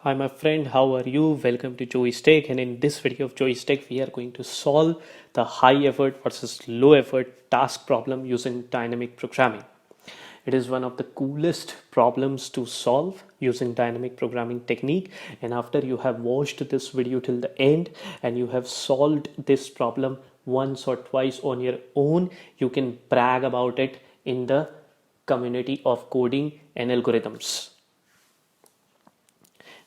Hi my friend, how are you? Welcome to Joystick, and in this video of Joystick we are going to solve the high effort versus low effort task problem using dynamic programming. It is one of the coolest problems to solve using dynamic programming technique, and after you have watched this video till the end and you have solved this problem once or twice on your own, you can brag about it in the community of coding and algorithms.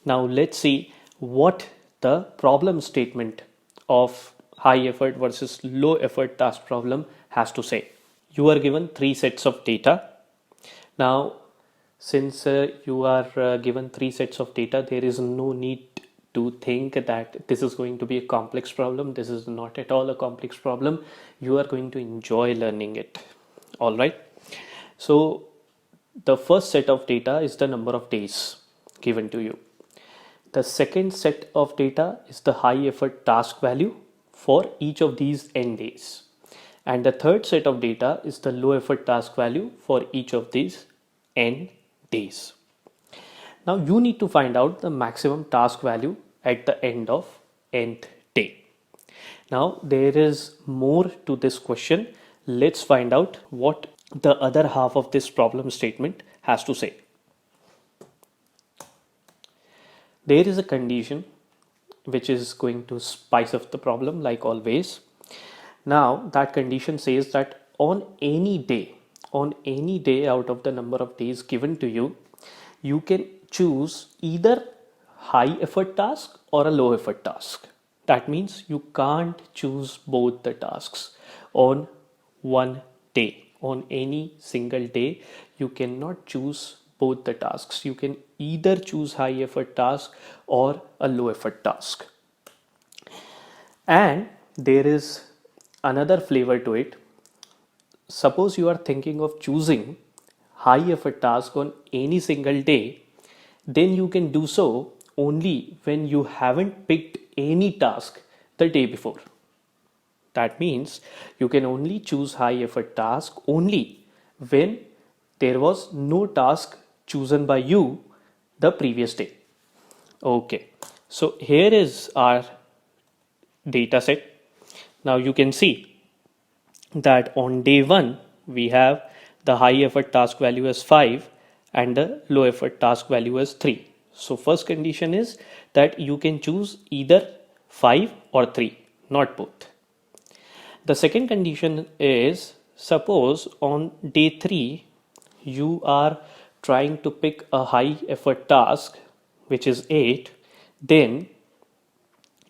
Now let's see what the problem statement of high effort versus low effort task problem has to say. You are given three sets of data. Now, since you are given three sets of data, there is no need to think that this is going to be a complex problem. This is not at all a complex problem. You are going to enjoy learning it. All right. So the first set of data is the number of days given to you. The second set of data is the high effort task value for each of these n days. And the third set of data is the low effort task value for each of these n days. Now you need to find out the maximum task value at the end of nth day. Now there is more to this question. Let's find out what the other half of this problem statement has to say. There is a condition which is going to spice up the problem like always. Now that condition says that on any day out of the number of days given to you, you can choose either high effort task or a low effort task. That means you can't choose both the tasks on one day. On any single day, you cannot choose both the tasks. You can either choose high effort task or a low effort task. And there is another flavor to it. Suppose you are thinking of choosing high effort task on any single day, then you can do so only when you haven't picked any task the day before. That means you can only choose high effort task only when there was no task chosen by you the previous day. Okay, so here is our data set. Now you can see that on day 1 we have the high effort task value as 5 and the low effort task value as 3. So first condition is that you can choose either 5 or 3, not both. The second condition is, suppose on day 3 you are trying to pick a high effort task which is 8, then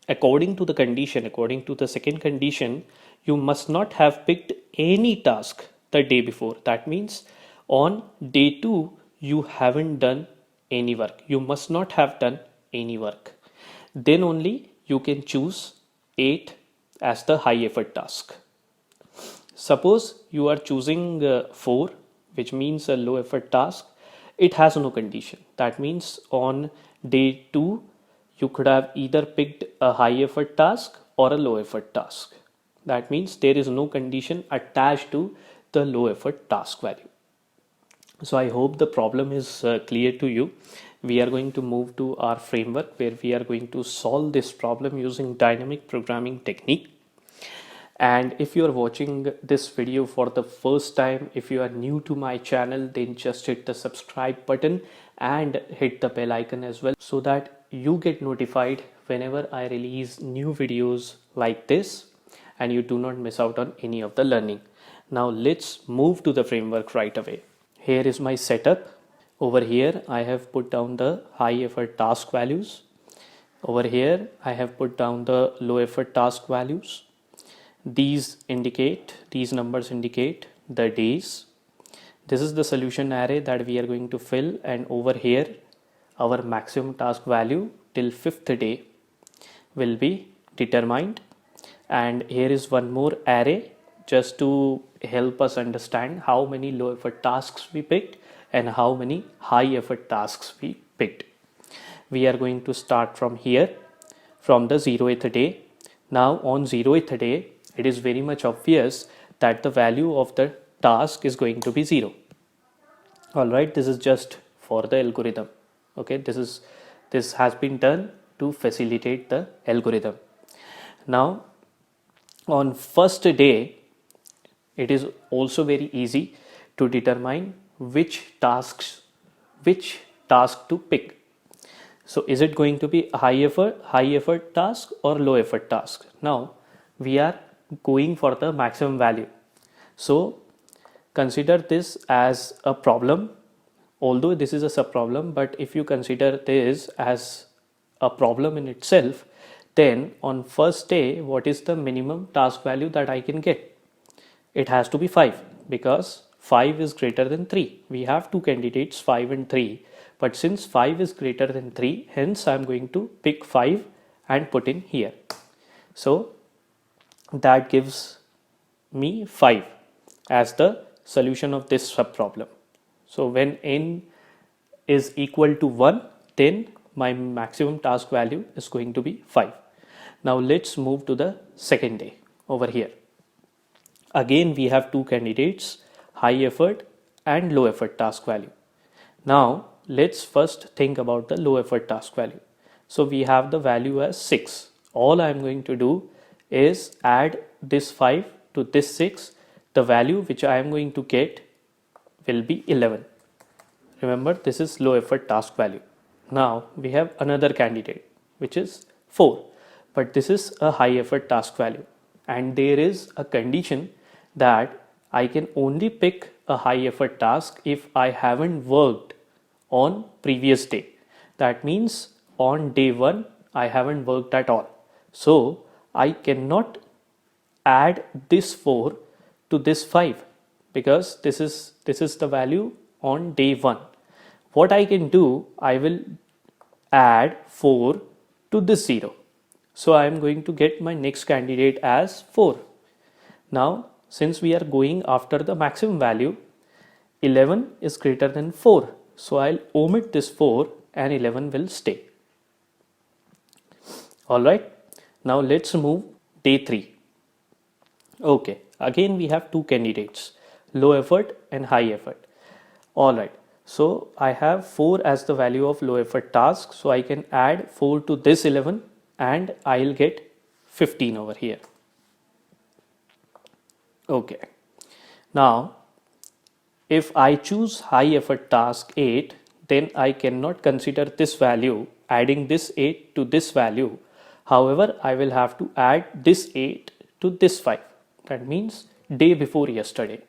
according to the second condition, you must not have picked any task the day before. That means on day 2 you haven't done any work. You must not have done any work. Then only you can choose 8 as the high effort task. Suppose you are choosing 4, which means a low effort task. It has no condition. That means on day 2 you could have either picked a high effort task or a low effort task. That means there is no condition attached to the low effort task value. So I hope the problem is clear to you. We are going to move to our framework where we are going to solve this problem using dynamic programming technique. And if you are watching this video for the first time, if you are new to my channel, then just hit the subscribe button and hit the bell icon as well, so that you get notified whenever I release new videos like this and you do not miss out on any of the learning. Now let's move to the framework right away. Here is my setup. Over here I have put down the high effort task values. Over here I have put down the low effort task values. These numbers indicate the days. This is the solution array that we are going to fill, and over here our maximum task value till 5th day will be determined. And here is one more array just to help us understand how many low effort tasks we picked and how many high effort tasks we picked. We are going to start from here, from the 0th day. Now on 0th day, it is very much obvious that the value of the task is going to be 0. All right, this is just for the algorithm. Okay, this is This has been done to facilitate the algorithm. Now, on first day, it is also very easy to determine which task to pick. So is it going to be a high effort task or low effort task? Now we are going for the maximum value. So consider this as a problem, although this is a subproblem, but if you consider this as a problem in itself, then on first day, what is the minimum task value that I can get? It has to be 5 because 5 is greater than 3. We have two candidates, 5 and 3, but since 5 is greater than 3, hence I am going to pick 5 and put in here. So that gives me 5 as the solution of this subproblem. So when n is equal to 1, then my maximum task value is going to be 5. Now let's move to the second day over here. Again, we have two candidates, high effort and low effort task value. Now let's first think about the low effort task value. So we have the value as 6. All I am going to do is add this 5 to this 6. The value which I am going to get will be 11. Remember, this is low effort task value. Now we have another candidate which is 4, but this is a high effort task value, and there is a condition that I can only pick a high effort task if I haven't worked on previous day. That means on day 1 I haven't worked at all. So I cannot add this 4 to this 5 because this is the value on day 1. What I can do, I will add 4 to this 0. So I am going to get my next candidate as 4. Now since we are going after the maximum value, 11 is greater than 4. So I'll omit this 4 and 11 will stay. Alright, now let's move day 3. Okay, again we have two candidates, low effort and high effort. Alright, so I have 4 as the value of low effort task. So I can add 4 to this 11 and I'll get 15 over here. Okay, now if I choose high effort task 8, then I cannot consider this value, adding this 8 to this value. However, I will have to add this 8 to this 5. That means day before yesterday.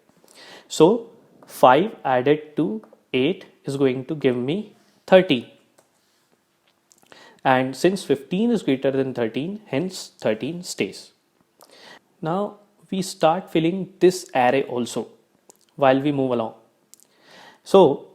So 5 added to 8 is going to give me 13. And since 15 is greater than 13, hence 13 stays. Now we start filling this array also while we move along. So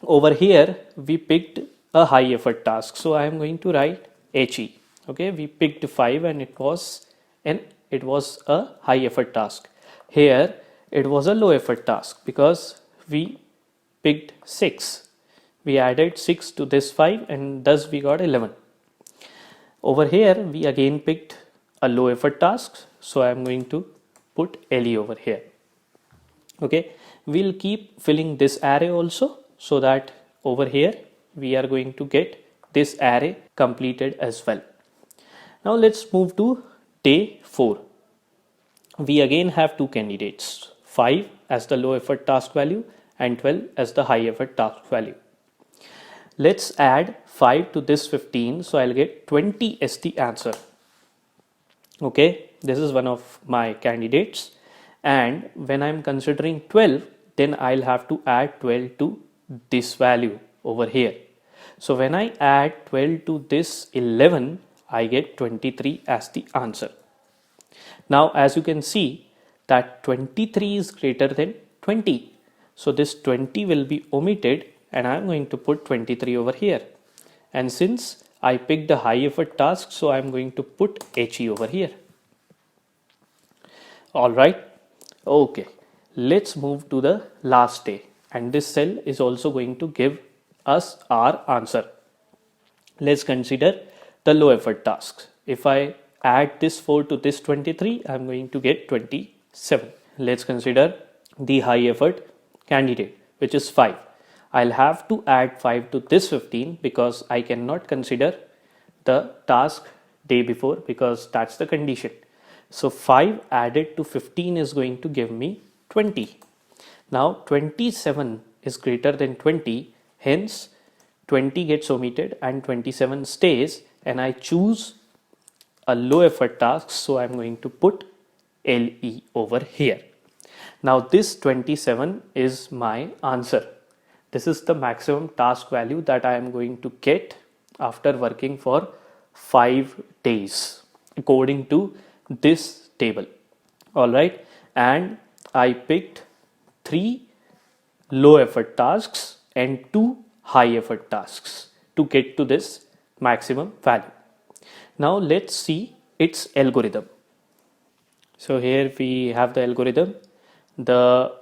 over here we picked a high effort task. So I am going to write HE. Okay, we picked 5 and it was a high effort task. Here it was a low effort task because we picked 6. We added 6 to this 5 and thus we got 11. Over here we again picked a low effort task. So I am going to put LE over here. Okay, we'll keep filling this array also so that over here we are going to get this array completed as well. Now let's move to day 4. We again have two candidates, 5 as the low effort task value and 12 as the high effort task value. Let's add 5 to this 15, so I'll get 20 as the answer. Okay, this is one of my candidates, and when I'm considering 12, then I'll have to add 12 to this value over here. So when I add 12 to this 11, I get 23 as the answer. Now as you can see that 23 is greater than 20. So this 20 will be omitted and I'm going to put 23 over here. And since I picked a high effort task, so I'm going to put HE over here. Alright, okay, let's move to the last day, and this cell is also going to give us our answer. Let's consider the low effort tasks. If I add this 4 to this 23, I'm going to get 27. Let's consider the high effort candidate, which is 5. I'll have to add 5 to this 15 because I cannot consider the task day before because that's the condition. So 5 added to 15 is going to give me 20. Now 27 is greater than 20, hence 20 gets omitted and 27 stays, and I choose a low effort task, so I'm going to put LE over here. Now this 27 is my answer. This is the maximum task value that I am going to get after working for 5 days according to this table. All right, and I picked 3 low effort tasks and 2 high effort tasks to get to this maximum value. Now let's see its algorithm. So here we have the algorithm. The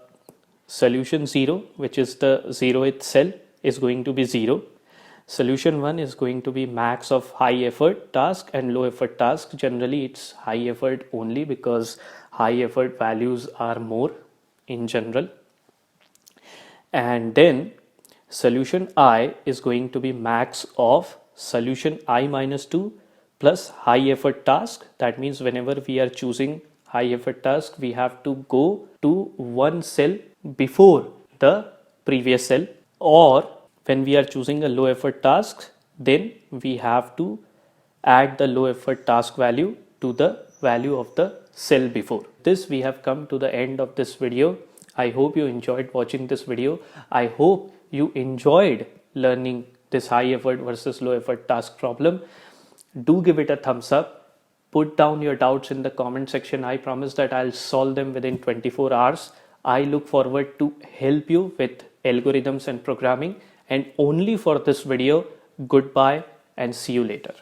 solution 0, which is the 0th cell, is going to be 0. Solution 1 is going to be max of high effort task and low effort task. Generally it's high effort only because high effort values are more in general. And then solution I is going to be max of solution I minus 2 plus high effort task. That means whenever we are choosing high effort task, we have to go to one cell before the previous cell, or when we are choosing a low effort task, then we have to add the low effort task value to the value of the cell before. This we have come to the end of this video. I hope you enjoyed watching this video. I hope you enjoyed learning this high effort versus low effort task problem. Do give it a thumbs up. Put down your doubts in the comment section. I promise that I'll solve them within 24 hours. I look forward to help you with algorithms and programming. And only for this video, goodbye and see you later.